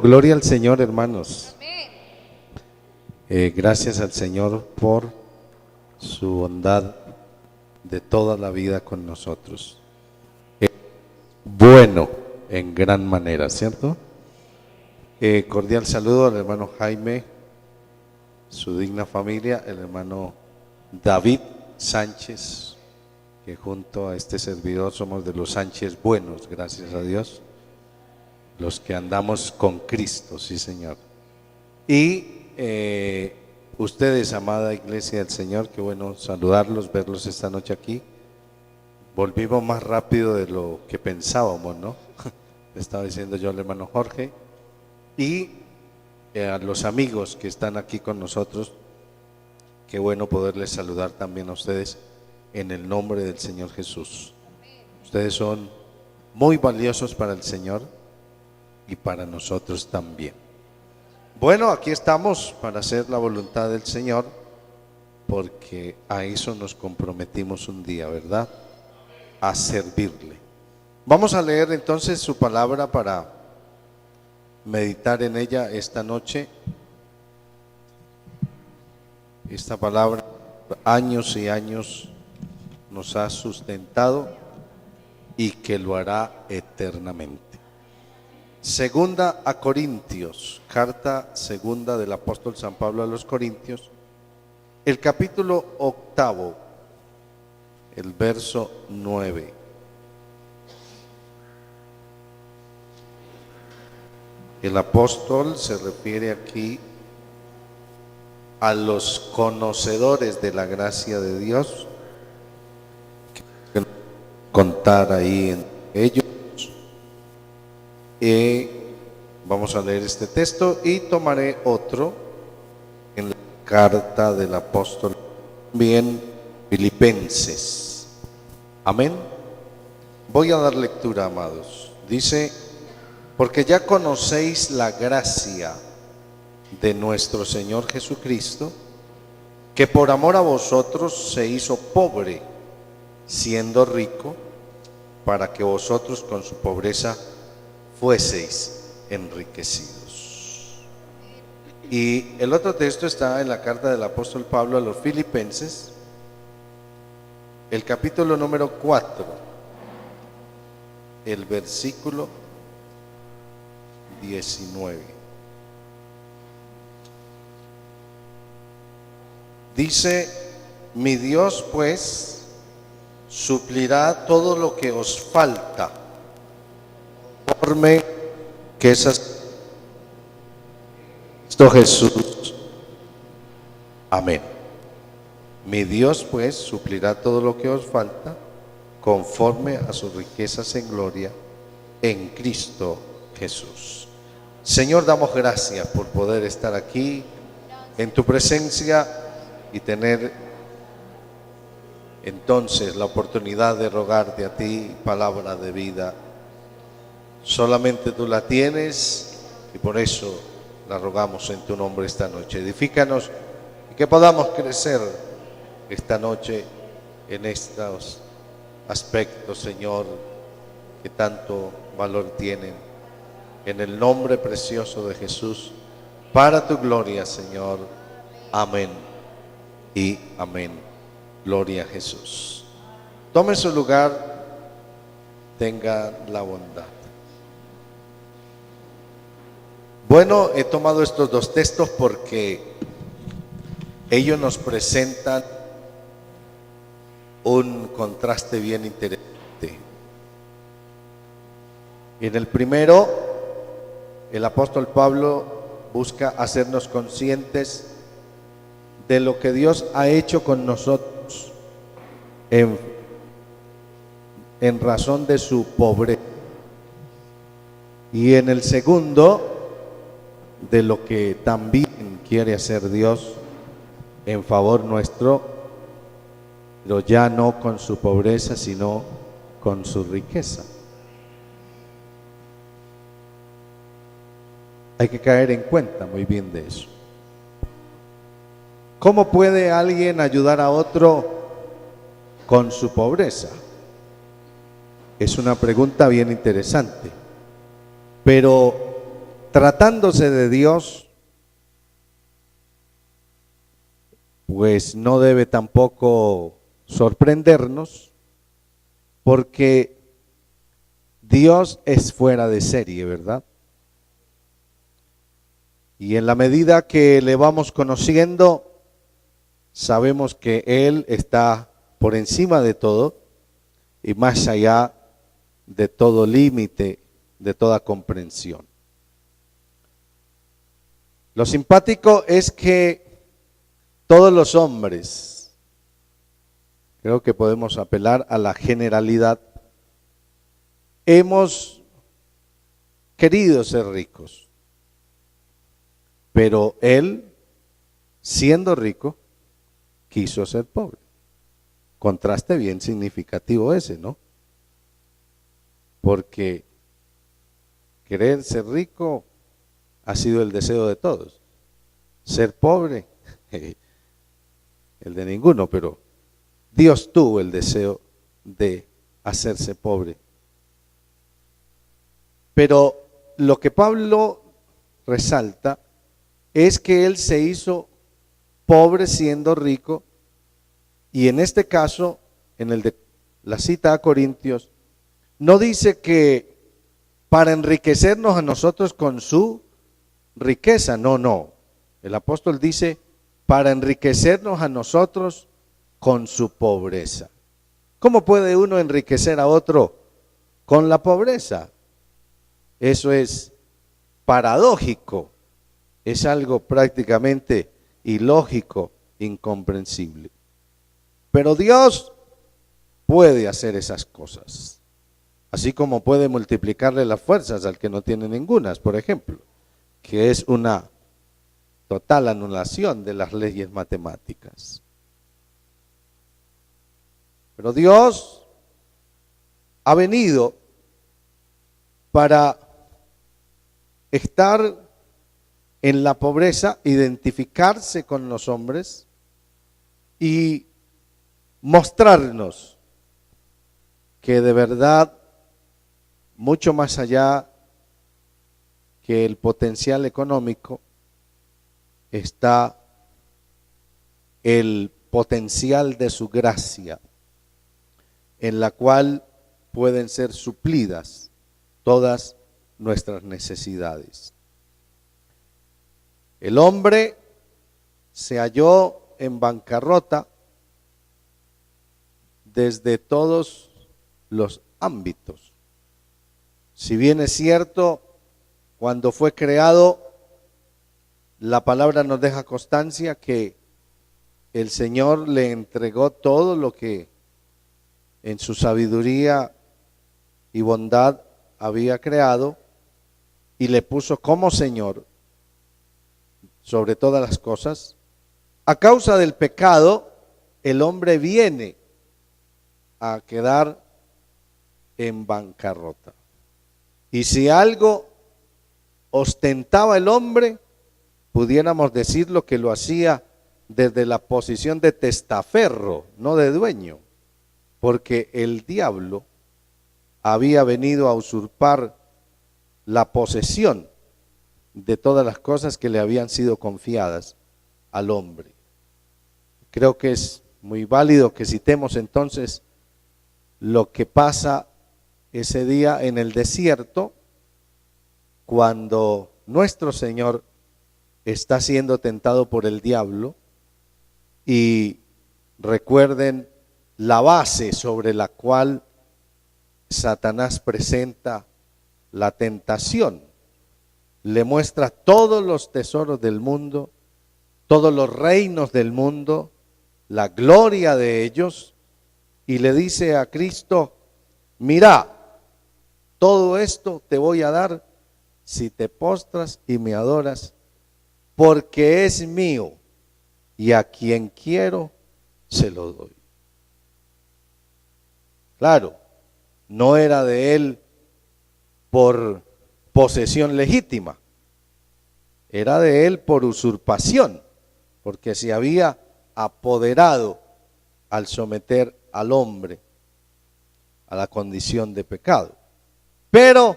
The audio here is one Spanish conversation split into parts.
gloria al Señor, hermanos. Gracias al Señor por su bondad de toda la vida con nosotros. Bueno, en gran manera, ¿cierto? Cordial saludo al hermano Jaime, su digna familia, el hermano David Sánchez, que junto a este servidor somos de los Sánchez buenos, gracias a Dios, los que andamos con Cristo, sí Señor. Y ustedes, amada iglesia del Señor, qué bueno saludarlos, verlos esta noche aquí. Volvimos más rápido de lo que pensábamos, ¿no? Estaba diciendo yo al hermano Jorge. Y a los amigos que están aquí con nosotros, qué bueno poderles saludar también a ustedes en el nombre del Señor Jesús. Ustedes son muy valiosos para el Señor y para nosotros también. Bueno, aquí estamos para hacer la voluntad del Señor, porque a eso nos comprometimos un día, ¿verdad? A servirle. Vamos a leer entonces su palabra para meditar en ella esta noche. Esta palabra años y años nos ha sustentado y que lo hará eternamente. Segunda a Corintios, carta segunda del apóstol San Pablo a los Corintios, el capítulo 8, el verso 9. El apóstol se refiere aquí a los conocedores de la gracia de Dios, que contar ahí entre ellos. Vamos a leer este texto y tomaré otro en la carta del apóstol bien Filipenses. Amén. Voy a dar lectura, amados. Dice: porque ya conocéis la gracia de nuestro Señor Jesucristo, que por amor a vosotros se hizo pobre, siendo rico, para que vosotros con su pobreza fueseis enriquecidos. Y el otro texto está en la carta del apóstol Pablo a los Filipenses, el capítulo número 4, el versículo 19. Dice: mi Dios pues suplirá todo lo que os falta, conforme que esas Cristo Jesús. Amén. Mi Dios pues suplirá todo lo que os falta, conforme a sus riquezas en gloria en Cristo Jesús. Señor, damos gracias por poder estar aquí en tu presencia y tener entonces la oportunidad de rogarte a ti palabra de vida. Solamente tú la tienes y por eso la rogamos en tu nombre esta noche. Edifícanos y que podamos crecer esta noche en estos aspectos, Señor, que tanto valor tienen. En el nombre precioso de Jesús, para tu gloria, Señor. Amén y amén. Gloria a Jesús. Tome su lugar, tenga la bondad. Bueno, he tomado estos dos textos porque ellos nos presentan un contraste bien interesante. En el primero, el apóstol Pablo busca hacernos conscientes de lo que Dios ha hecho con nosotros en razón de su pobreza. Y en el segundo, de lo que también quiere hacer Dios en favor nuestro, pero ya no con su pobreza, sino con su riqueza. Hay que caer en cuenta muy bien de eso. ¿Cómo puede alguien ayudar a otro con su pobreza? Es una pregunta bien interesante, pero tratándose de Dios, pues no debe tampoco sorprendernos, porque Dios es fuera de serie, ¿verdad? Y en la medida que le vamos conociendo, sabemos que Él está por encima de todo y más allá de todo límite, de toda comprensión. Lo simpático es que todos los hombres, creo que podemos apelar a la generalidad, hemos querido ser ricos, pero Él, siendo rico, quiso ser pobre. Contraste bien significativo ese, ¿no? Porque querer ser rico ha sido el deseo de todos. Ser pobre, el de ninguno, pero Dios tuvo el deseo de hacerse pobre. Pero lo que Pablo resalta es que Él se hizo pobre siendo rico, y en este caso, en el de la cita a Corintios, no dice que para enriquecernos a nosotros con su riqueza, no. El apóstol dice para enriquecernos a nosotros con su pobreza. ¿Cómo puede uno enriquecer a otro con la pobreza? Eso es paradójico, es algo prácticamente ilógico, incomprensible. Pero Dios puede hacer esas cosas, así como puede multiplicarle las fuerzas al que no tiene ningunas, por ejemplo, que es una total anulación de las leyes matemáticas. Pero Dios ha venido para estar en la pobreza, identificarse con los hombres y mostrarnos que de verdad, mucho más allá que el potencial económico, está el potencial de su gracia, en la cual pueden ser suplidas todas nuestras necesidades. El hombre se halló en bancarrota desde todos los ámbitos. Si bien es cierto, cuando fue creado, la palabra nos deja constancia que el Señor le entregó todo lo que en su sabiduría y bondad había creado y le puso como Señor sobre todas las cosas. A causa del pecado, el hombre viene a quedar en bancarrota. Y si algo ostentaba el hombre, pudiéramos decirlo que lo hacía desde la posición de testaferro, no de dueño, porque el diablo había venido a usurpar la posesión de todas las cosas que le habían sido confiadas al hombre. Creo que es muy válido que citemos entonces lo que pasa ese día en el desierto, cuando nuestro Señor está siendo tentado por el diablo. Y recuerden la base sobre la cual Satanás presenta la tentación. Le muestra todos los tesoros del mundo, todos los reinos del mundo, la gloria de ellos, y le dice a Cristo: mira, todo esto te voy a dar si te postras y me adoras, porque es mío y a quien quiero se lo doy. Claro, no era de él por posesión legítima, era de él por usurpación, porque se había apoderado al someter al hombre a la condición de pecado. Pero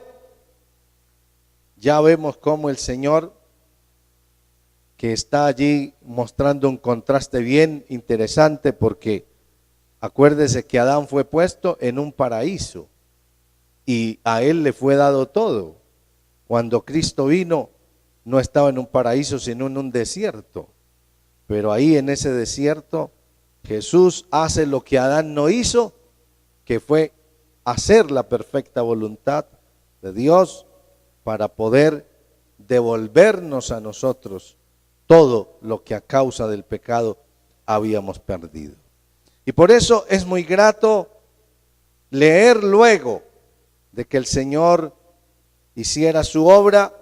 ya vemos cómo el Señor, que está allí mostrando un contraste bien interesante, porque acuérdese que Adán fue puesto en un paraíso y a él le fue dado todo. Cuando Cristo vino, no estaba en un paraíso, sino en un desierto. Pero ahí en ese desierto, Jesús hace lo que Adán no hizo, que fue hacer la perfecta voluntad de Dios para poder devolvernos a nosotros todo lo que a causa del pecado habíamos perdido. Y por eso es muy grato leer luego de que el Señor hiciera su obra,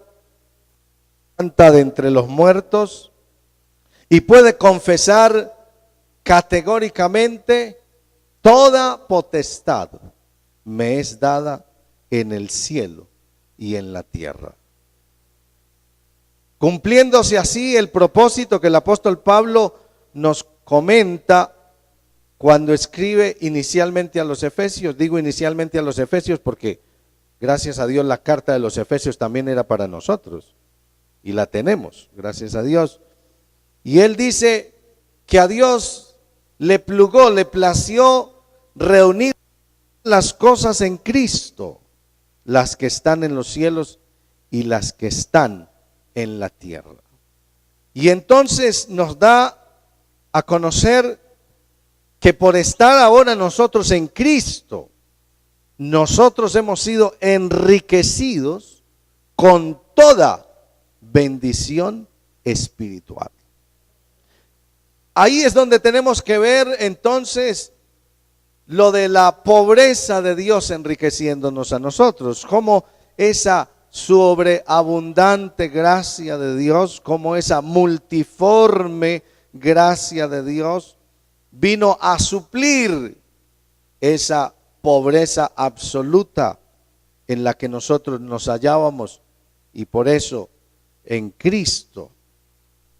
levanta de entre los muertos y puede confesar categóricamente: toda potestad me es dada en el cielo y en la tierra. Cumpliéndose así el propósito que el apóstol Pablo nos comenta cuando escribe inicialmente a los Efesios. Digo inicialmente a los Efesios porque gracias a Dios la carta de los Efesios también era para nosotros y la tenemos, gracias a Dios. Y él dice que a Dios le plació reunir las cosas en Cristo, las que están en los cielos y las que están en la tierra. Y entonces nos da a conocer que por estar ahora nosotros en Cristo, nosotros hemos sido enriquecidos con toda bendición espiritual. Ahí es donde tenemos que ver entonces lo de la pobreza de Dios enriqueciéndonos a nosotros, como esa sobreabundante gracia de Dios, como esa multiforme gracia de Dios vino a suplir esa pobreza absoluta en la que nosotros nos hallábamos, y por eso en Cristo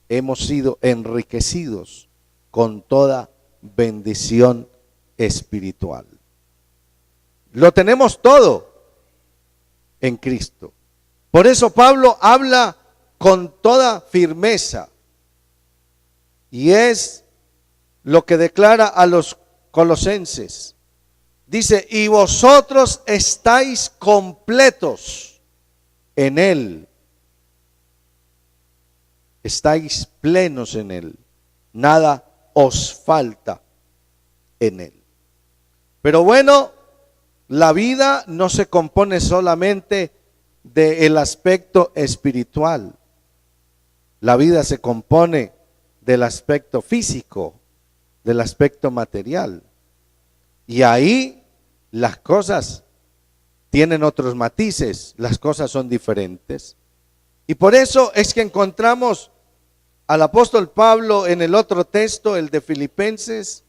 hemos sido enriquecidos con toda bendición espiritual. Lo tenemos todo en Cristo. Por eso Pablo habla con toda firmeza, y es lo que declara a los colosenses. Dice: y vosotros estáis completos en Él. Estáis plenos en Él. Nada os falta en Él. Pero bueno, la vida no se compone solamente del aspecto espiritual. La vida se compone del aspecto físico, del aspecto material. Y ahí las cosas tienen otros matices, las cosas son diferentes. Y por eso es que encontramos al apóstol Pablo en el otro texto, el de Filipenses,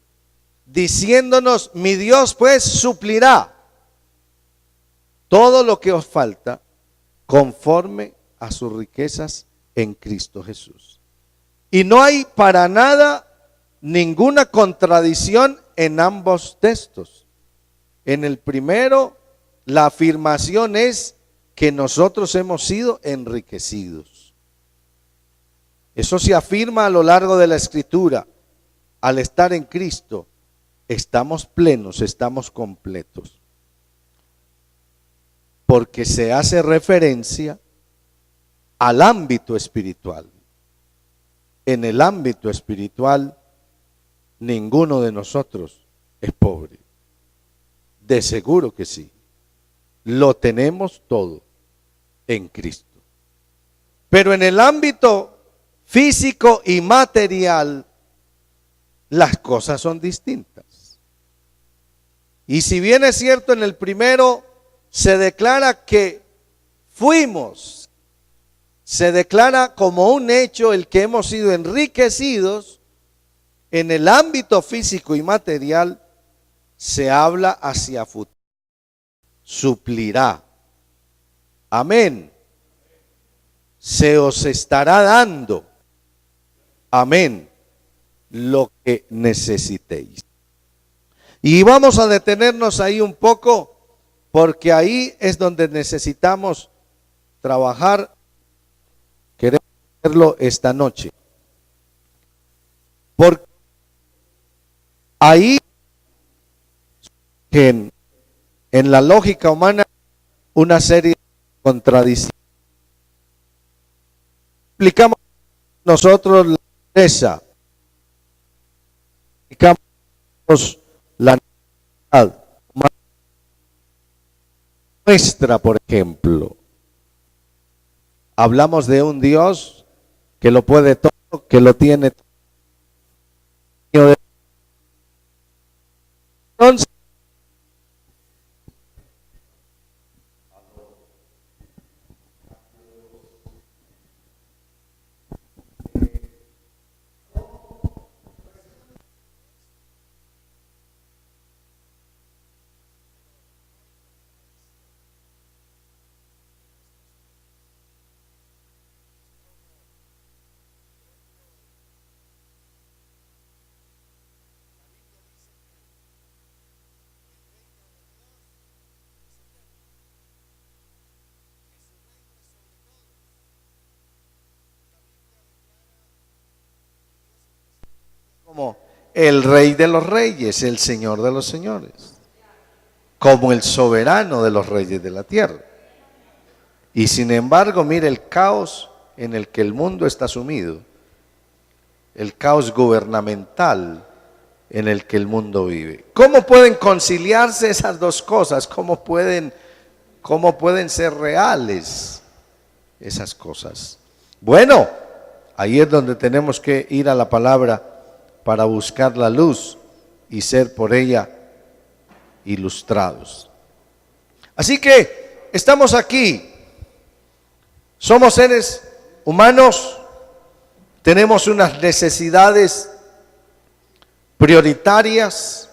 diciéndonos: mi Dios pues suplirá todo lo que os falta conforme a sus riquezas en Cristo Jesús. Y no hay para nada ninguna contradicción en ambos textos. En el primero, la afirmación es que nosotros hemos sido enriquecidos. Eso se afirma a lo largo de la Escritura. Al estar en Cristo, estamos plenos, estamos completos. Porque se hace referencia al ámbito espiritual. En el ámbito espiritual, ninguno de nosotros es pobre. De seguro que sí. Lo tenemos todo en Cristo. Pero en el ámbito físico y material, las cosas son distintas. Y si bien es cierto, en el primero se declara que fuimos, se declara como un hecho el que hemos sido enriquecidos, en el ámbito físico y material se habla hacia futuro. Suplirá. Amén. Se os estará dando. Amén. Lo que necesitéis. Y vamos a detenernos ahí un poco, porque ahí es donde necesitamos trabajar, queremos hacerlo esta noche. Porque ahí, en la lógica humana, una serie de contradicciones. Explicamos nosotros la pobreza, explicamos la necesidad nuestra, por ejemplo. Hablamos de un Dios que lo puede todo, que lo tiene todo. Entonces, como el Rey de los Reyes, el Señor de los Señores, como el soberano de los reyes de la tierra. Y sin embargo, mire el caos en el que el mundo está sumido, el caos gubernamental en el que el mundo vive. ¿Cómo pueden conciliarse esas dos cosas? ¿Cómo pueden ser reales esas cosas? Bueno, ahí es donde tenemos que ir a la palabra para buscar la luz y ser por ella ilustrados. Así que estamos aquí, somos seres humanos, tenemos unas necesidades prioritarias,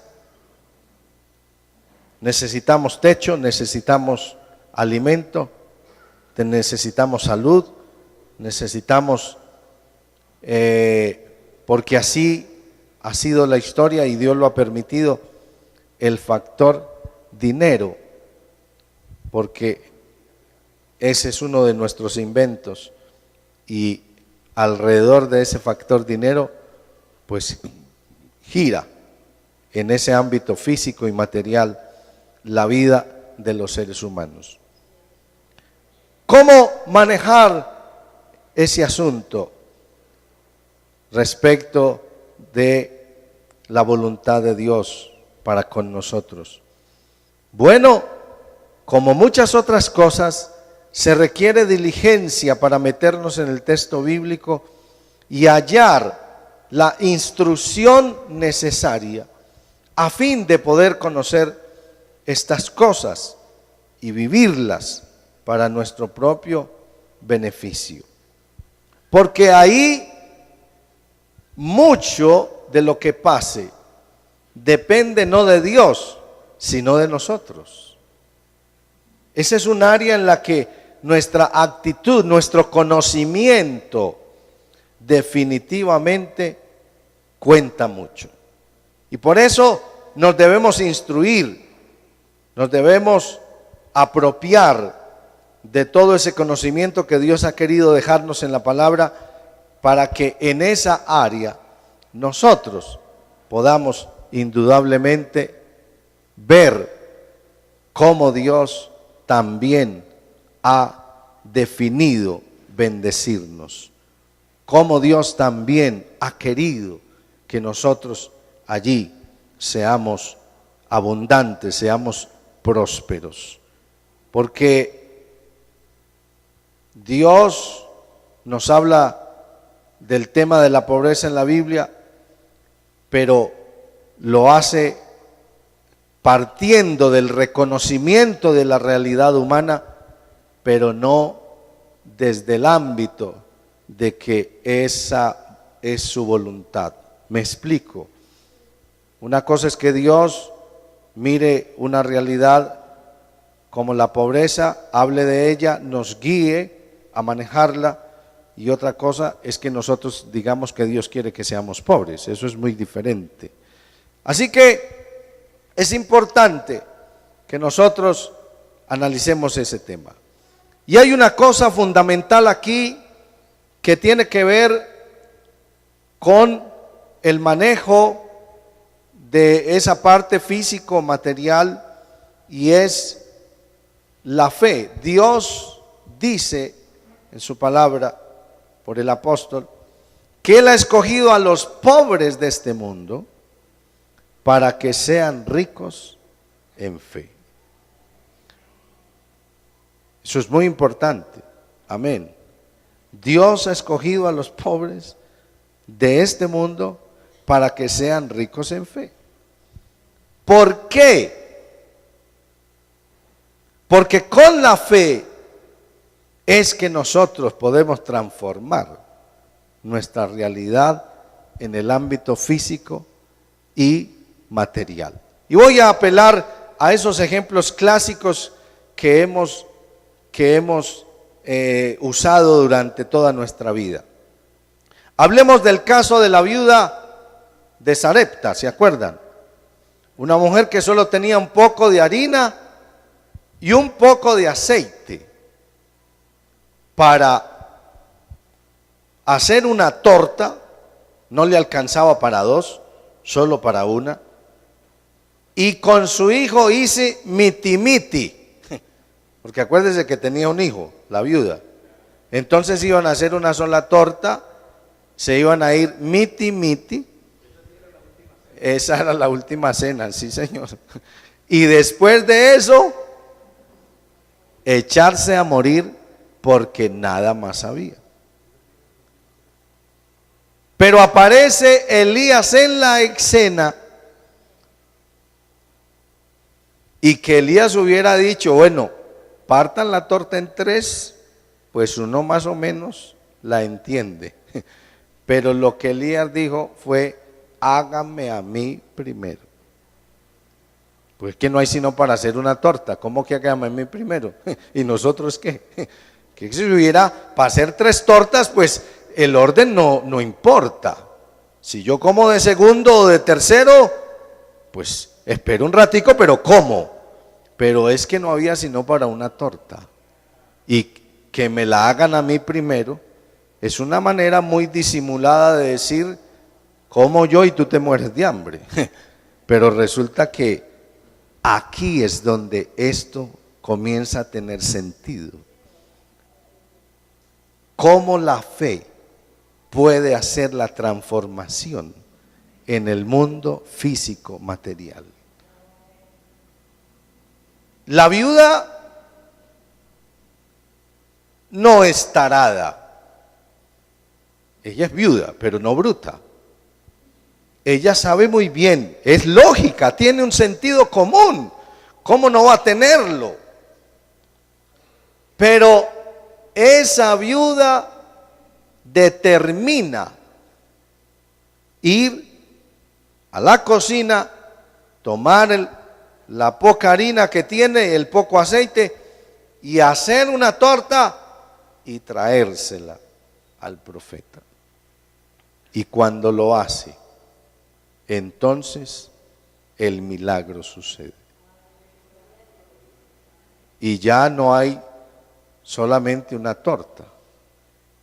necesitamos techo, necesitamos alimento, necesitamos salud, necesitamos, porque así ha sido la historia y Dios lo ha permitido, el factor dinero, porque ese es uno de nuestros inventos y alrededor de ese factor dinero, pues gira en ese ámbito físico y material la vida de los seres humanos. ¿Cómo manejar ese asunto respecto de la voluntad de Dios para con nosotros? Bueno, como muchas otras cosas, se requiere diligencia para meternos en el texto bíblico y hallar la instrucción necesaria a fin de poder conocer estas cosas y vivirlas para nuestro propio beneficio. Porque ahí mucho de lo que pase depende no de Dios, sino de nosotros. Esa es un área en la que nuestra actitud, nuestro conocimiento definitivamente cuenta mucho. Y por eso nos debemos instruir, nos debemos apropiar de todo ese conocimiento que Dios ha querido dejarnos en la palabra para que en esa área nosotros podamos indudablemente ver cómo Dios también ha definido bendecirnos, cómo Dios también ha querido que nosotros allí seamos abundantes, seamos prósperos, porque Dios nos habla del tema de la pobreza en la Biblia, pero lo hace partiendo del reconocimiento de la realidad humana, pero no desde el ámbito de que esa es su voluntad. Me explico. Una cosa es que Dios mire una realidad como la pobreza, hable de ella, nos guíe a manejarla, y otra cosa es que nosotros digamos que Dios quiere que seamos pobres. Eso es muy diferente. Así que es importante que nosotros analicemos ese tema. Y hay una cosa fundamental aquí que tiene que ver con el manejo de esa parte físico material, y es la fe. Dios dice en su palabra por el apóstol que Él ha escogido a los pobres de este mundo para que sean ricos en fe. Eso es muy importante. Amén. Dios ha escogido a los pobres de este mundo para que sean ricos en fe. ¿Por qué? Porque con la fe es que nosotros podemos transformar nuestra realidad en el ámbito físico y material. Y voy a apelar a esos ejemplos clásicos que hemos usado durante toda nuestra vida. Hablemos del caso de la viuda de Sarepta, ¿se acuerdan? Una mujer que solo tenía un poco de harina y un poco de aceite para hacer una torta. No le alcanzaba para dos, solo para una. Y con su hijo hice miti-miti, porque acuérdense que tenía un hijo, la viuda. Entonces iban a hacer una sola torta, se iban a ir miti-miti. Esa era la última cena, sí señor. Y después de eso, echarse a morir porque nada más había. Pero aparece Elías en la escena, y que Elías hubiera dicho, bueno, partan la torta en tres, pues uno más o menos la entiende. Pero lo que Elías dijo fue, hágame a mí primero. Pues que no hay sino para hacer una torta, ¿cómo que hágame a mí primero? ¿Y nosotros qué? Que si hubiera para hacer tres tortas, pues el orden no importa. Si yo como de segundo o de tercero, pues espero un ratico, pero como. Pero es que no había sino para una torta. Y que me la hagan a mí primero es una manera muy disimulada de decir, como yo y tú te mueres de hambre. Pero resulta que aquí es donde esto comienza a tener sentido. Cómo la fe puede hacer la transformación en el mundo físico material. La viuda no es tarada. Ella es viuda, pero no bruta. Ella sabe muy bien, es lógica, tiene un sentido común. ¿Cómo no va a tenerlo? Pero esa viuda determina ir a la cocina, tomar la poca harina que tiene, el poco aceite, y hacer una torta y traérsela al profeta. Y cuando lo hace, entonces el milagro sucede. Y ya no hay solamente una torta.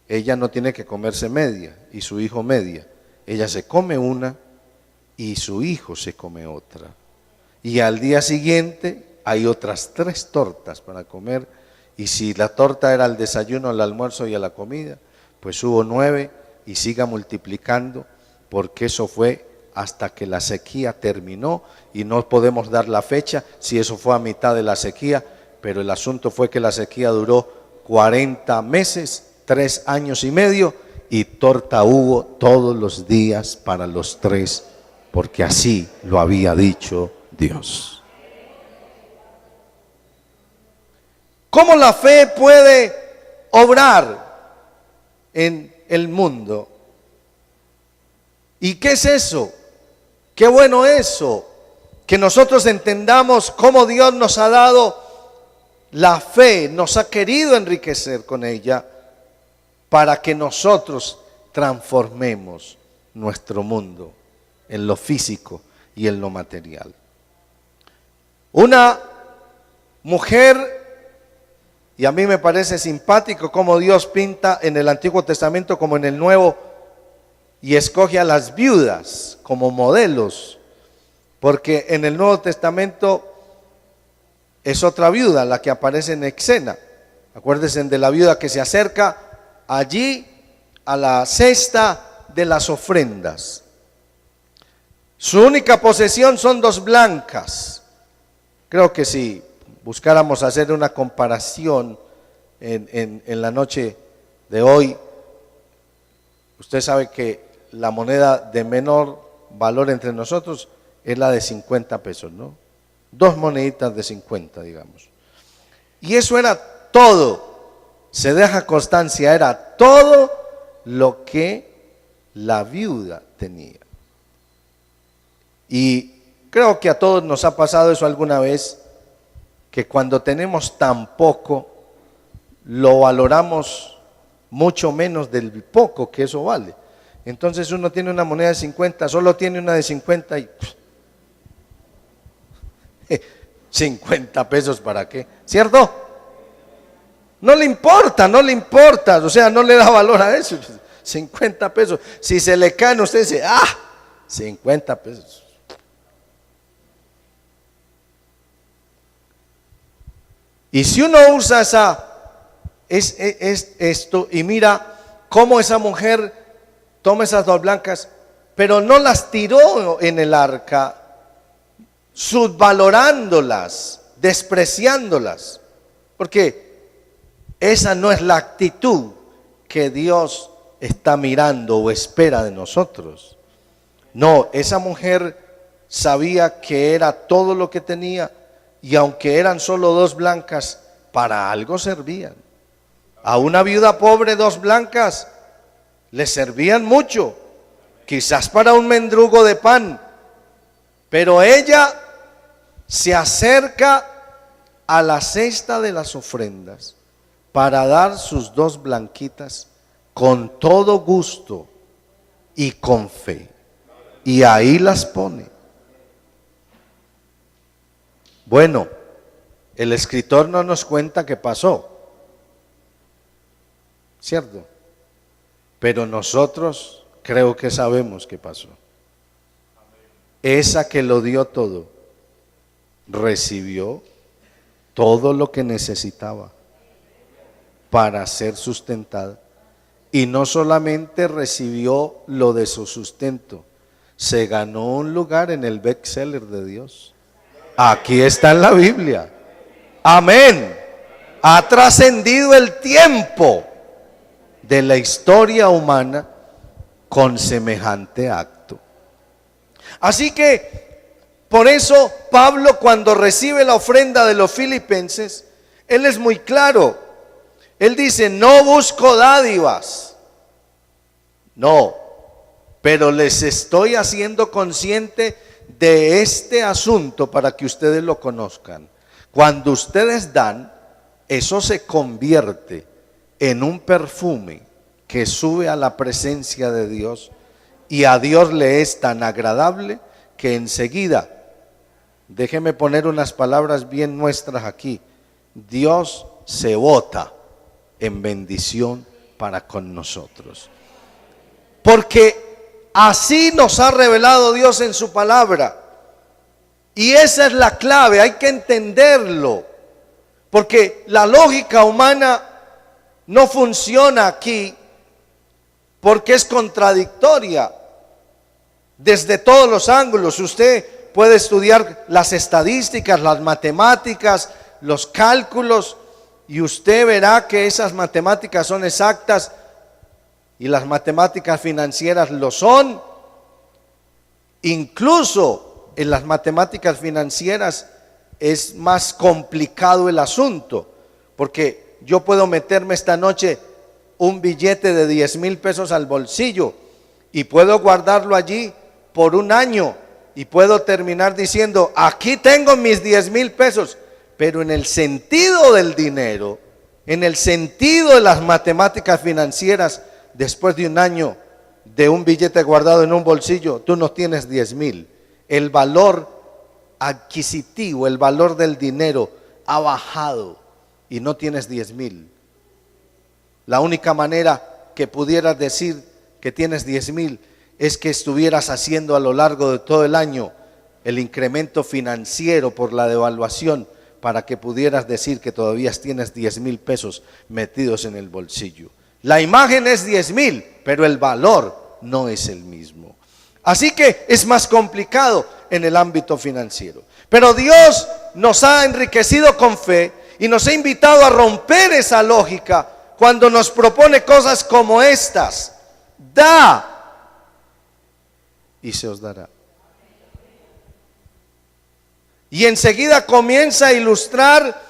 Ella no tiene que comerse media y su hijo media. Ella se come una y su hijo se come otra. Y al día siguiente hay otras 3 tortas para comer. Y si la torta era al desayuno, al almuerzo y a la comida, pues hubo 9 y siga multiplicando, porque eso fue hasta que la sequía terminó, y no podemos dar la fecha si eso fue a mitad de la sequía, pero el asunto fue que la sequía duró 40 meses, 3 años y medio, y torta hubo todos los días para los 3, porque así lo había dicho Dios. ¿Cómo la fe puede obrar en el mundo? ¿Y qué es eso? Qué bueno eso, que nosotros entendamos cómo Dios nos ha dado la fe, nos ha querido enriquecer con ella para que nosotros transformemos nuestro mundo en lo físico y en lo material. Una mujer, Y a mí me parece simpático cómo Dios pinta en el Antiguo Testamento como en el Nuevo y escoge a las viudas como modelos, porque en el Nuevo Testamento es otra viuda la que aparece en escena. Acuérdense de la viuda que se acerca allí a la cesta de las ofrendas. Su única posesión son 2 blancas. Creo que si buscáramos hacer una comparación en la noche de hoy, usted sabe que la moneda de menor valor entre nosotros es la de 50 pesos, ¿no? 2 moneditas de 50, digamos. Y eso era todo, se deja constancia, era todo lo que la viuda tenía. Y creo que a todos nos ha pasado eso alguna vez, que cuando tenemos tan poco, lo valoramos mucho menos del poco que eso vale. Entonces uno tiene una moneda de 50, solo tiene una de 50 y 50 pesos ¿para qué? ¿Cierto? No le importa, o sea, no le da valor a eso. 50 pesos. Si se le caen, usted dice, 50 pesos. Y si uno usa esto y mira cómo esa mujer toma esas 2 blancas, pero no las tiró en el arca, subvalorándolas, despreciándolas, porque esa no es la actitud que Dios está mirando o espera de nosotros. No, esa mujer sabía que era todo lo que tenía, y aunque eran solo 2 blancas, para algo servían. A una viuda pobre 2 blancas le servían mucho, quizás para un mendrugo de pan, pero ella se acerca a la cesta de las ofrendas para dar sus 2 blanquitas con todo gusto y con fe, y ahí las pone. Bueno, el escritor no nos cuenta qué pasó, ¿cierto? Pero nosotros creo que sabemos qué pasó. Esa que lo dio todo, recibió todo lo que necesitaba para ser sustentada. Y no solamente recibió lo de su sustento, se ganó un lugar en el bestseller de Dios. Aquí está en la Biblia. Amén. Ha trascendido el tiempo de la historia humana con semejante acto. Así que, por eso Pablo, cuando recibe la ofrenda de los filipenses, él es muy claro. Él dice, no busco dádivas, no, pero les estoy haciendo consciente de este asunto para que ustedes lo conozcan. Cuando ustedes dan, eso se convierte en un perfume que sube a la presencia de Dios, y a Dios le es tan agradable que enseguida, déjeme poner unas palabras bien nuestras aquí, Dios se bota en bendición para con nosotros. Porque así nos ha revelado Dios en su palabra. Y esa es la clave, hay que entenderlo. Porque la lógica humana no funciona aquí, porque es contradictoria desde todos los ángulos. Usted puede estudiar las estadísticas, las matemáticas, los cálculos, y usted verá que esas matemáticas son exactas, y las matemáticas financieras lo son. Incluso en las matemáticas financieras es más complicado el asunto, porque yo puedo meterme esta noche un billete de 10,000 pesos al bolsillo y puedo guardarlo allí por un año y puedo terminar diciendo, aquí tengo mis 10,000 pesos, pero en el sentido del dinero, en el sentido de las matemáticas financieras, después de un año de un billete guardado en un bolsillo, tú no tienes 10,000. El valor adquisitivo, el valor del dinero ha bajado, y no tienes 10,000. La única manera que pudieras decir que tienes 10,000 es que estuvieras haciendo a lo largo de todo el año el incremento financiero por la devaluación para que pudieras decir que todavía tienes 10,000 pesos metidos en el bolsillo. La imagen es 10,000, pero el valor no es el mismo. Así que es más complicado en el ámbito financiero. Pero Dios nos ha enriquecido con fe y nos ha invitado a romper esa lógica cuando nos propone cosas como estas: da y se os dará. Y enseguida comienza a ilustrar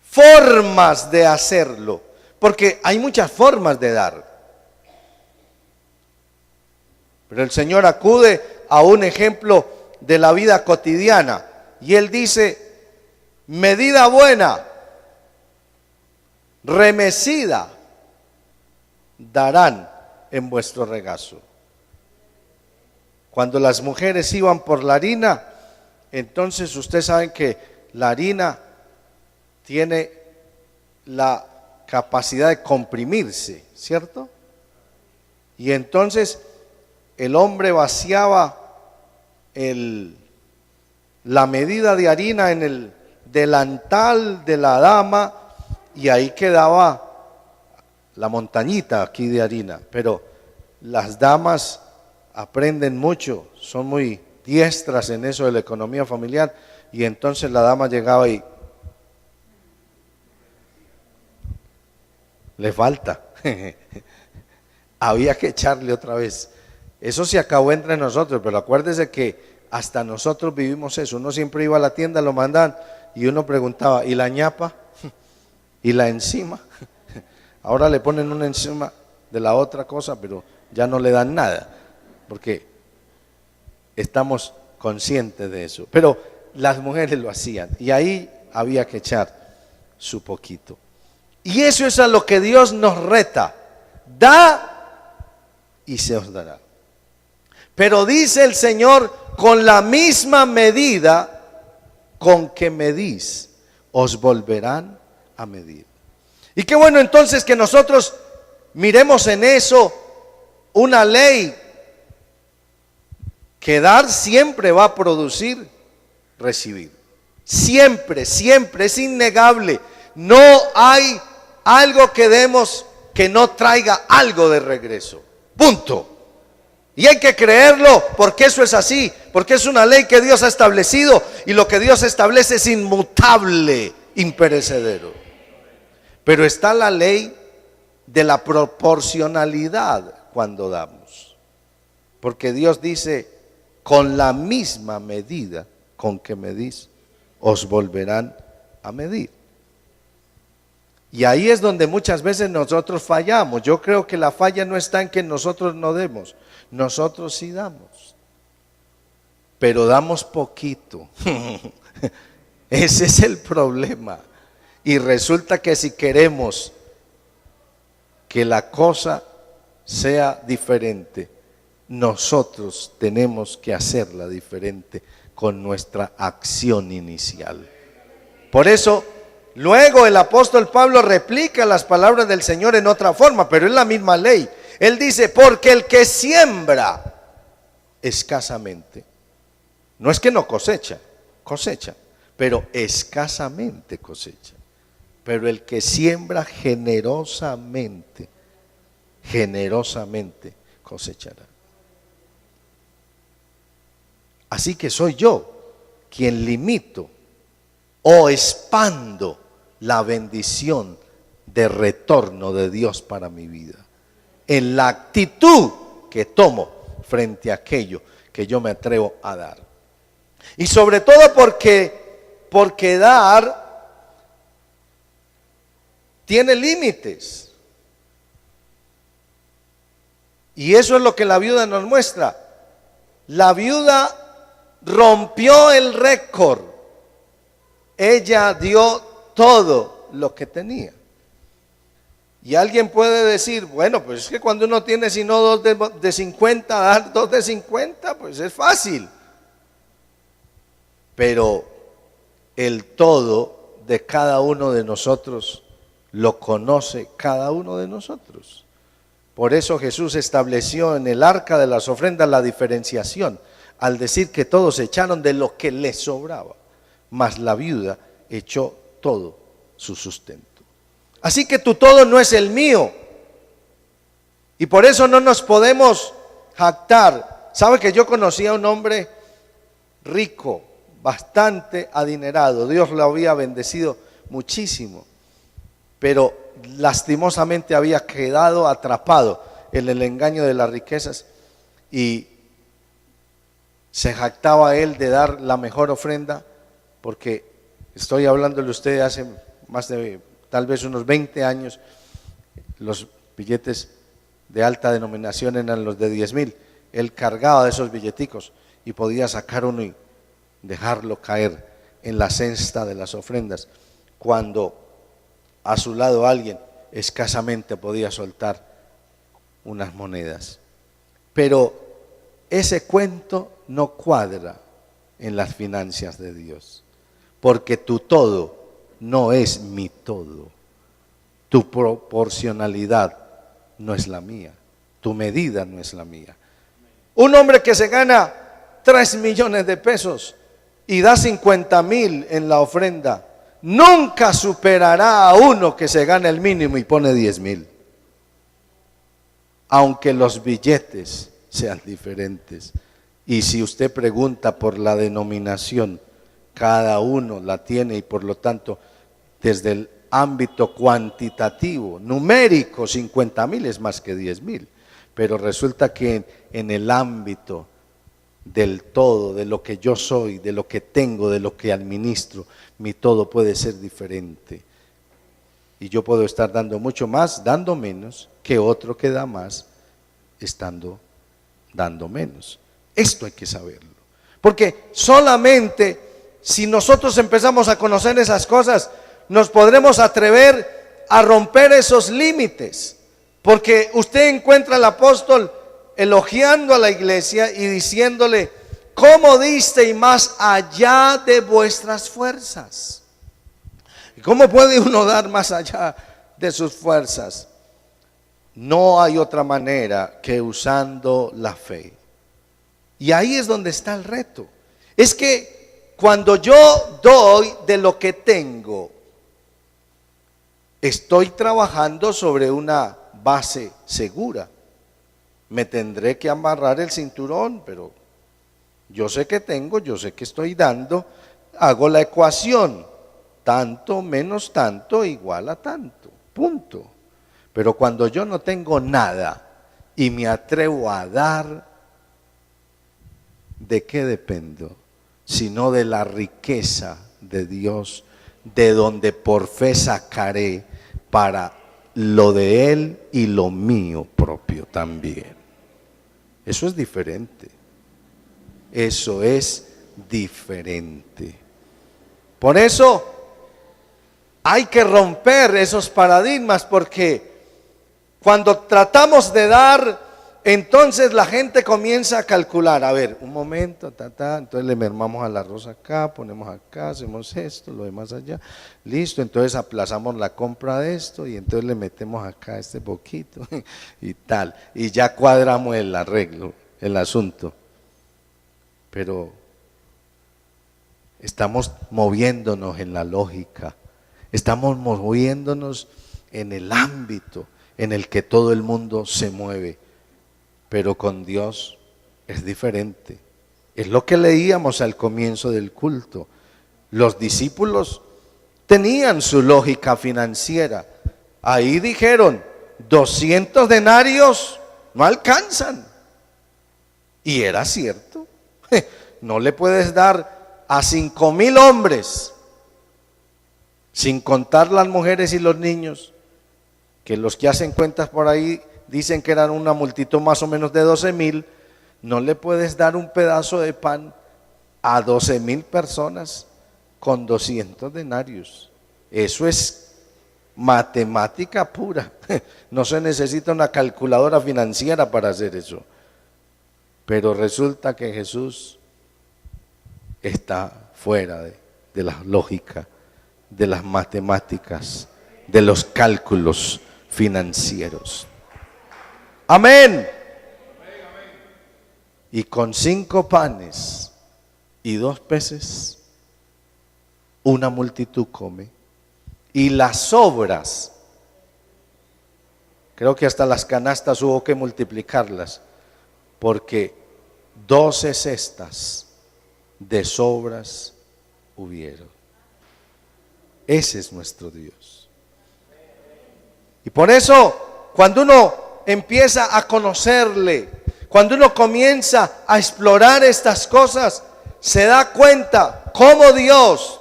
formas de hacerlo, porque hay muchas formas de dar. Pero el Señor acude a un ejemplo de la vida cotidiana y Él dice: medida buena, remecida, darán en vuestro regazo. Cuando las mujeres iban por la harina, entonces ustedes saben que la harina tiene la capacidad de comprimirse, ¿cierto? Y entonces el hombre vaciaba la medida de harina en el delantal de la dama y ahí quedaba la montañita aquí de harina. Pero las damas aprenden mucho, son muy diestras en eso de la economía familiar, y entonces la dama llegaba y le falta. Había que echarle otra vez. Eso se acabó entre nosotros, pero acuérdese que hasta nosotros vivimos eso. Uno siempre iba a la tienda, lo mandaban y uno preguntaba: ¿y la ñapa? ¿Y la encima? Ahora le ponen una encima de la otra cosa, pero ya no le dan nada, porque estamos conscientes de eso. Pero las mujeres lo hacían y ahí había que echar su poquito. Y eso es a lo que Dios nos reta: da y se os dará. Pero dice el Señor: con la misma medida con que medís, os volverán a medir. Y qué bueno entonces que nosotros miremos en eso una ley, que dar siempre va a producir recibir. Siempre, siempre, es innegable. No hay algo que demos que no traiga algo de regreso. Punto. Y hay que creerlo, porque eso es así, porque es una ley que Dios ha establecido, y lo que Dios establece es inmutable, imperecedero. Pero está la ley de la proporcionalidad cuando damos, porque Dios dice: con la misma medida con que medís, os volverán a medir. Y ahí es donde muchas veces nosotros fallamos. Yo creo que la falla no está en que nosotros no demos. Nosotros sí damos, pero damos poquito. Ese es el problema. Y resulta que si queremos que la cosa sea diferente, nosotros tenemos que hacerla diferente con nuestra acción inicial. Por eso, luego el apóstol Pablo replica las palabras del Señor en otra forma, pero es la misma ley. Él dice: porque el que siembra escasamente, no es que no cosecha, cosecha, pero escasamente cosecha. Pero el que siembra generosamente, generosamente cosechará. Así que soy yo quien limito o expando la bendición de retorno de Dios para mi vida, en la actitud que tomo frente a aquello que yo me atrevo a dar. Y sobre todo porque dar tiene límites. Y eso es lo que la viuda nos muestra. La viuda rompió el récord. Ella dio todo lo que tenía. Y alguien puede decir: bueno, pues es que cuando uno tiene sino dos de 50, dar dos de 50, pues es fácil. Pero el todo de cada uno de nosotros lo conoce cada uno de nosotros. Por eso Jesús estableció en el arca de las ofrendas la diferenciación, al decir que todos echaron de lo que les sobraba, mas la viuda echó todo su sustento. Así que tu todo no es el mío, y por eso no nos podemos jactar. ¿Sabe que yo conocí a un hombre rico, bastante adinerado? Dios lo había bendecido muchísimo, pero lastimosamente había quedado atrapado en el engaño de las riquezas y se jactaba él de dar la mejor ofrenda, porque estoy hablándole a usted hace más de tal vez unos 20 años, los billetes de alta denominación eran los de 10,000. Él cargaba de esos billeticos y podía sacar uno y dejarlo caer en la cesta de las ofrendas, cuando a su lado alguien escasamente podía soltar unas monedas. Pero ese cuento no cuadra en las finanzas de Dios, porque tu todo no es mi todo, tu proporcionalidad no es la mía, tu medida no es la mía. Un hombre que se gana 3 millones de pesos y da 50,000 en la ofrenda, nunca superará a uno que se gana el mínimo y pone 10,000. Aunque los billetes sean diferentes. Y si usted pregunta por la denominación, cada uno la tiene, y por lo tanto, desde el ámbito cuantitativo, numérico, 50,000 es más que 10,000. Pero resulta que en el ámbito del todo, de lo que yo soy, de lo que tengo, de lo que administro, mi todo puede ser diferente. Y yo puedo estar dando mucho más, dando menos, que otro que da más, dando menos. Esto hay que saberlo. Porque solamente si nosotros empezamos a conocer esas cosas, nos podremos atrever a romper esos límites. Porque usted encuentra al apóstol elogiando a la iglesia y diciéndole: ¿cómo disteis más allá de vuestras fuerzas? ¿Y cómo puede uno dar más allá de sus fuerzas? No hay otra manera que usando la fe. Y ahí es donde está el reto. Es que cuando yo doy de lo que tengo, estoy trabajando sobre una base segura. Me tendré que amarrar el cinturón, pero yo sé que tengo, yo sé que estoy dando, hago la ecuación, tanto menos tanto igual a tanto, punto. Pero cuando yo no tengo nada y me atrevo a dar, ¿de qué dependo? Sino de la riqueza de Dios, de donde por fe sacaré para lo de Él y lo mío propio también. Eso es diferente. Eso es diferente. Por eso hay que romper esos paradigmas, porque cuando tratamos de dar, entonces la gente comienza a calcular, a ver, un momento, entonces le mermamos al arroz acá, ponemos acá, hacemos esto, lo demás allá, listo, entonces aplazamos la compra de esto y entonces le metemos acá este poquito y tal, y ya cuadramos el arreglo, el asunto. Pero estamos moviéndonos en la lógica, estamos moviéndonos en el ámbito en el que todo el mundo se mueve. Pero con Dios es diferente. Es lo que leíamos al comienzo del culto. Los discípulos tenían su lógica financiera. Ahí dijeron: 200 denarios no alcanzan. Y era cierto. No le puedes dar a 5,000 hombres, sin contar las mujeres y los niños, que los que hacen cuentas por ahí dicen que eran una multitud más o menos de 12,000, no le puedes dar un pedazo de pan a 12,000 personas con 200 denarios. Eso es matemática pura. No se necesita una calculadora financiera para hacer eso. Pero resulta que Jesús está fuera de la lógica de las matemáticas, de los cálculos financieros. Amén. Y con 5 panes y 2 peces, una multitud come. Y las sobras, creo que hasta las canastas hubo que multiplicarlas, porque 12 cestas de sobras hubieron. Ese es nuestro Dios. Y por eso, cuando uno empieza a conocerle, cuando uno comienza a explorar estas cosas, se da cuenta cómo Dios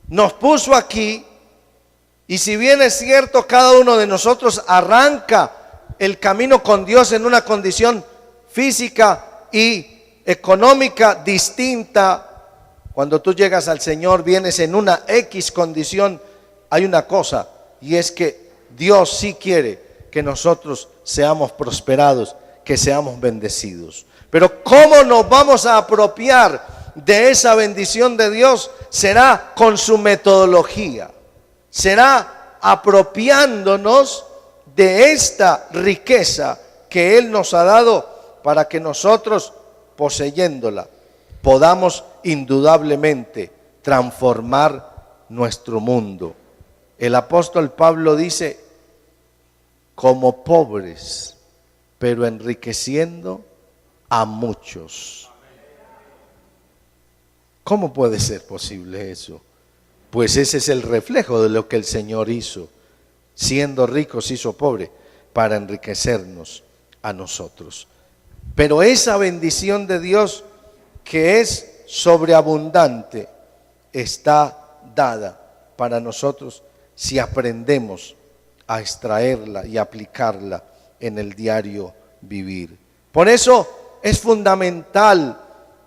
nos puso aquí. Y si bien es cierto, cada uno de nosotros arranca el camino con Dios en una condición física y económica distinta. Cuando tú llegas al Señor, vienes en una X condición. Hay una cosa, y es que Dios sí quiere que nosotros seamos prosperados, que seamos bendecidos. Pero ¿cómo nos vamos a apropiar de esa bendición de Dios? Será con su metodología. Será apropiándonos de esta riqueza que Él nos ha dado, para que nosotros, poseyéndola, podamos indudablemente transformar nuestro mundo. El apóstol Pablo dice: como pobres, pero enriqueciendo a muchos. ¿Cómo puede ser posible eso? Pues ese es el reflejo de lo que el Señor hizo. Siendo ricos hizo pobre para enriquecernos a nosotros. Pero esa bendición de Dios, que es sobreabundante, está dada para nosotros si aprendemos a extraerla y aplicarla en el diario vivir. Por eso es fundamental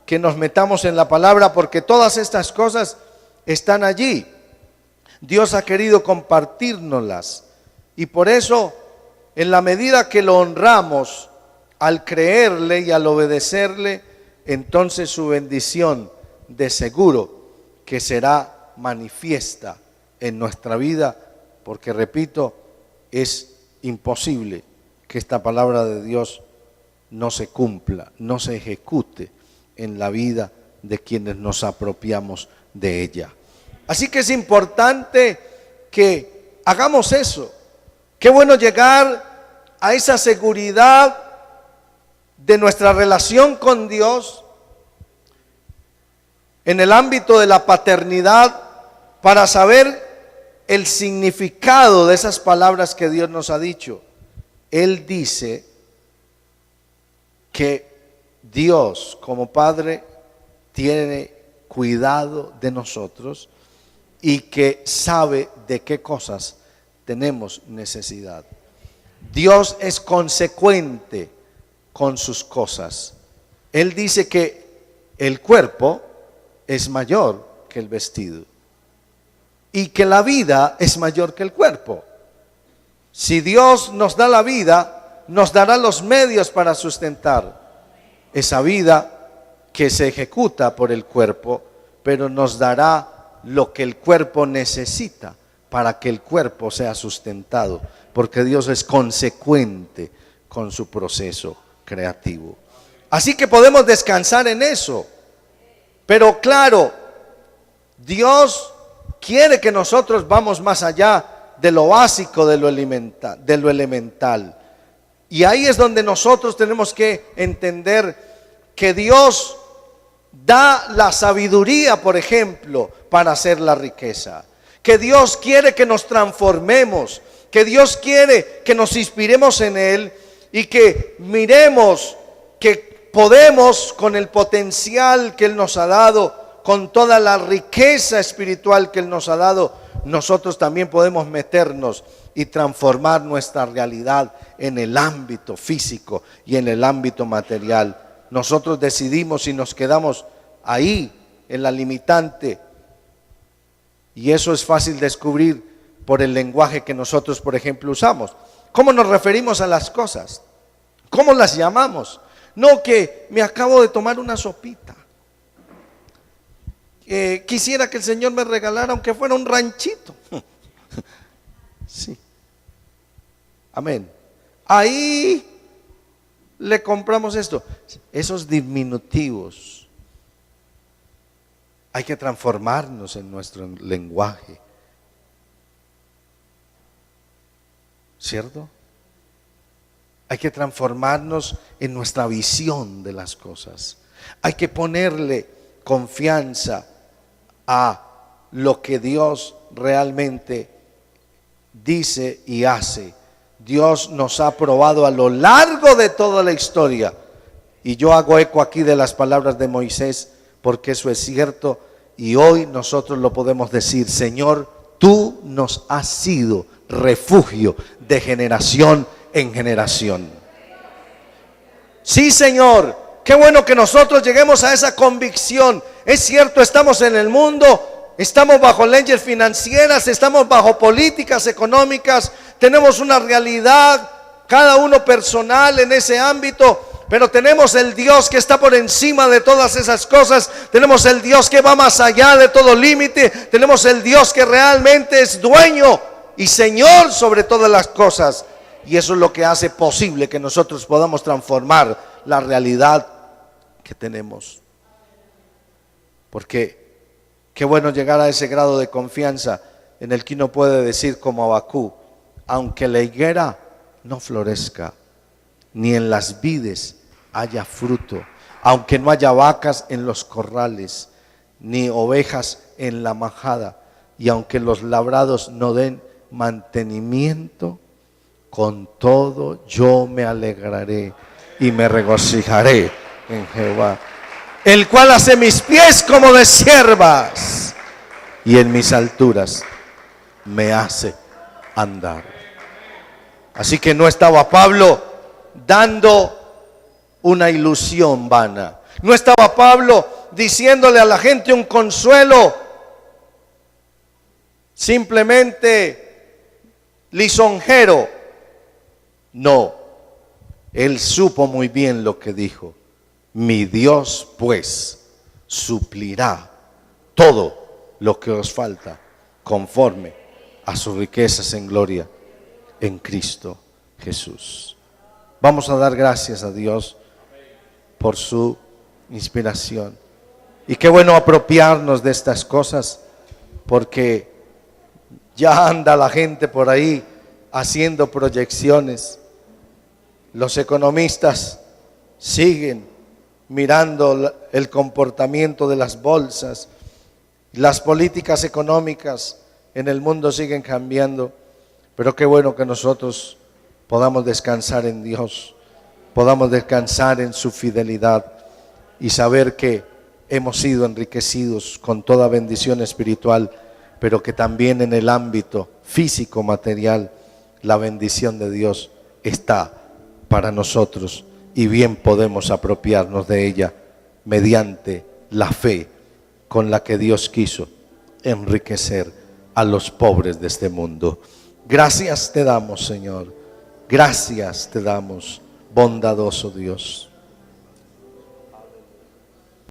que nos metamos en la palabra, porque todas estas cosas están allí. Dios ha querido compartírnoslas, y por eso, en la medida que lo honramos, al creerle y al obedecerle, entonces su bendición de seguro que será manifiesta en nuestra vida, porque repito, es imposible que esta palabra de Dios no se cumpla, no se ejecute en la vida de quienes nos apropiamos de ella. Así que es importante que hagamos eso. Qué bueno llegar a esa seguridad de nuestra relación con Dios en el ámbito de la paternidad, para saber el significado de esas palabras que Dios nos ha dicho. Él dice que Dios como Padre tiene cuidado de nosotros y que sabe de qué cosas tenemos necesidad. Dios es consecuente con sus cosas. Él dice que el cuerpo es mayor que el vestido y que la vida es mayor que el cuerpo. Si Dios nos da la vida, nos dará los medios para sustentar esa vida que se ejecuta por el cuerpo, pero nos dará lo que el cuerpo necesita para que el cuerpo sea sustentado, porque Dios es consecuente con su proceso creativo. Así que podemos descansar en eso. Pero claro, Dios quiere que nosotros vamos más allá de lo básico, de lo elemental. Y ahí es donde nosotros tenemos que entender que Dios da la sabiduría, por ejemplo, para hacer la riqueza. Que Dios quiere que nos transformemos, que Dios quiere que nos inspiremos en Él y que miremos que podemos, con el potencial que Él nos ha dado, con toda la riqueza espiritual que Él nos ha dado, nosotros también podemos meternos y transformar nuestra realidad en el ámbito físico y en el ámbito material. Nosotros decidimos si nos quedamos ahí en la limitante, y eso es fácil descubrir por el lenguaje que nosotros, por ejemplo, usamos. ¿Cómo nos referimos a las cosas? ¿Cómo las llamamos? No, que me acabo de tomar una sopita. Quisiera que el Señor me regalara aunque fuera un ranchito. Sí. Amén. Ahí le compramos esto. Esos diminutivos. Hay que transformarnos en nuestro lenguaje. ¿Cierto? Hay que transformarnos en nuestra visión de las cosas. Hay que ponerle confianza a lo que Dios realmente dice y hace. Dios nos ha probado a lo largo de toda la historia. Y yo hago eco aquí de las palabras de Moisés, porque eso es cierto. Y hoy nosotros lo podemos decir: Señor, tú nos has sido refugio de generación en generación. Sí, Señor. Qué bueno que nosotros lleguemos a esa convicción. Es cierto, estamos en el mundo, estamos bajo leyes financieras, estamos bajo políticas económicas, tenemos una realidad, cada uno personal en ese ámbito, pero tenemos el Dios que está por encima de todas esas cosas, tenemos el Dios que va más allá de todo límite, tenemos el Dios que realmente es dueño y Señor sobre todas las cosas. Y eso es lo que hace posible que nosotros podamos transformar la realidad que tenemos. Porque qué bueno llegar a ese grado de confianza en el que uno puede decir como Abacú: aunque la higuera no florezca, ni en las vides haya fruto, aunque no haya vacas en los corrales, ni ovejas en la majada, y aunque los labrados no den mantenimiento, con todo yo me alegraré y me regocijaré en Jehová, el cual hace mis pies como de siervas y en mis alturas me hace andar. Así que no estaba Pablo dando una ilusión vana, no estaba Pablo diciéndole a la gente un consuelo simplemente lisonjero. No, él supo muy bien lo que dijo: mi Dios pues suplirá todo lo que os falta conforme a sus riquezas en gloria en Cristo Jesús. Vamos a dar gracias a Dios por su inspiración. Y qué bueno apropiarnos de estas cosas, porque ya anda la gente por ahí haciendo proyecciones. Los economistas siguen mirando el comportamiento de las bolsas. Las políticas económicas en el mundo siguen cambiando. Pero qué bueno que nosotros podamos descansar en Dios, podamos descansar en su fidelidad y saber que hemos sido enriquecidos con toda bendición espiritual, pero que también en el ámbito físico, material, la bendición de Dios está para nosotros y bien podemos apropiarnos de ella mediante la fe con la que Dios quiso enriquecer a los pobres de este mundo. Gracias te damos, Señor. Gracias te damos, bondadoso Dios.